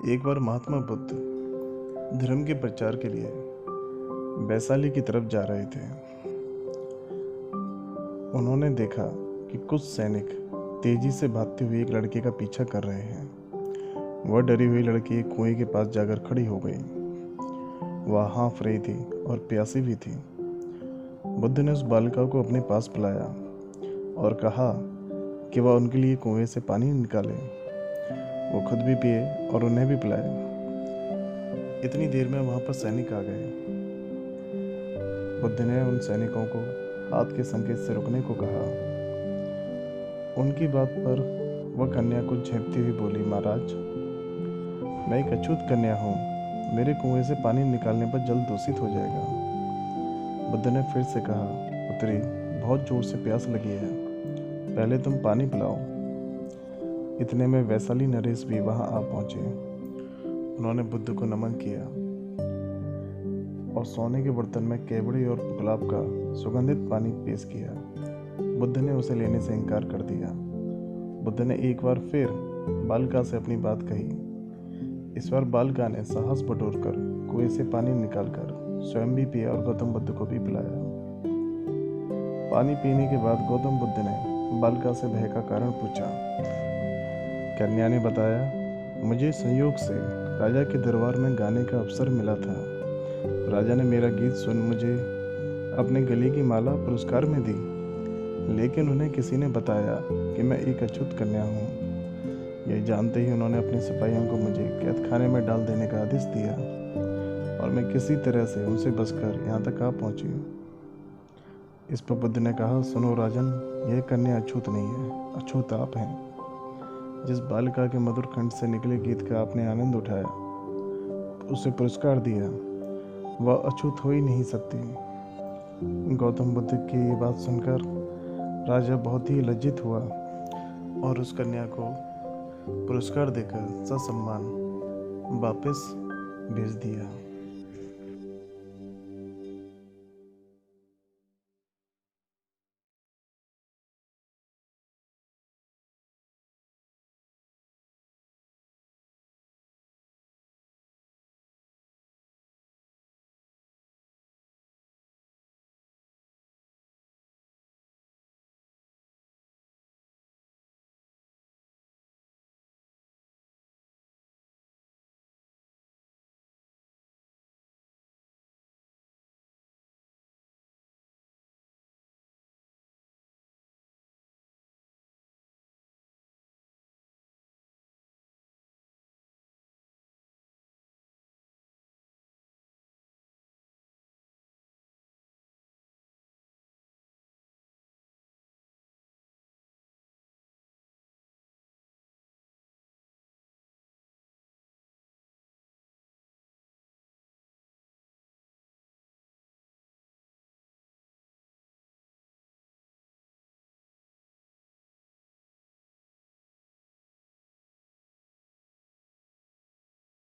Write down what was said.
एक बार महात्मा बुद्ध धर्म के प्रचार के लिए वैशाली की तरफ जा रहे थे। उन्होंने देखा कि कुछ सैनिक तेजी से भागते हुए एक लड़के का पीछा कर रहे हैं। वह डरी हुई लड़की एक कुएं के पास जाकर खड़ी हो गई। वह हाँफ रही थी और प्यासी भी थी। बुद्ध ने उस बालिका को अपने पास बुलाया और कहा कि वह उनके लिए कुएं से पानी निकाले। वो खुद भी पिए और उन्हें भी पिलाए। इतनी देर में वहां पर सैनिक आ गए। बुद्ध ने उन सैनिकों को हाथ के संकेत से रुकने को कहा। उनकी बात पर वह कन्या को झेपती हुई बोली, महाराज, मैं एक अछूत कन्या हूँ। मेरे कुएं से पानी निकालने पर जल दूषित हो जाएगा। बुद्ध ने फिर से कहा, पुत्री, बहुत जोर से प्यास लगी है, पहले तुम पानी पिलाओ। इतने में वैशाली नरेश भी वहां आ पहुंचे। उन्होंने बुद्ध को नमन किया और सोने के बर्तन में केवड़ी और गुलाब का सुगंधित पानी पेश किया। बुद्ध ने उसे लेने से इनकार कर दिया। बुद्ध ने एक बार फिर बालिका से अपनी बात कही। इस बार बालिका ने साहस बटोरकर कुएं से पानी निकालकर स्वयं भी पिया और गौतम बुद्ध को भी पिलाया। पानी पीने के बाद गौतम बुद्ध ने बालिका से भय का कारण पूछा। कन्या ने बताया, मुझे संयोग से राजा के दरबार में गाने का अवसर मिला था। राजा ने मेरा गीत सुन मुझे अपने गले की माला पुरस्कार में दी, लेकिन उन्हें किसी ने बताया कि मैं एक अछूत कन्या हूँ। यह जानते ही उन्होंने अपने सिपाहियों को मुझे कैद खाने में डाल देने का आदेश दिया और मैं किसी तरह से उनसे बचकर यहाँ तक आ पहुँची। इस पर बुद्ध ने कहा, सुनो राजन, यह कन्या अछूत नहीं है, अछूत आप हैं। जिस बालिका के मधुर कंठ से निकले गीत का आपने आनंद उठाया, उसे पुरस्कार दिया, वह अछूत हो ही नहीं सकती। गौतम बुद्ध की ये बात सुनकर राजा बहुत ही लज्जित हुआ और उस कन्या को पुरस्कार देकर ससम्मान वापस भेज दिया।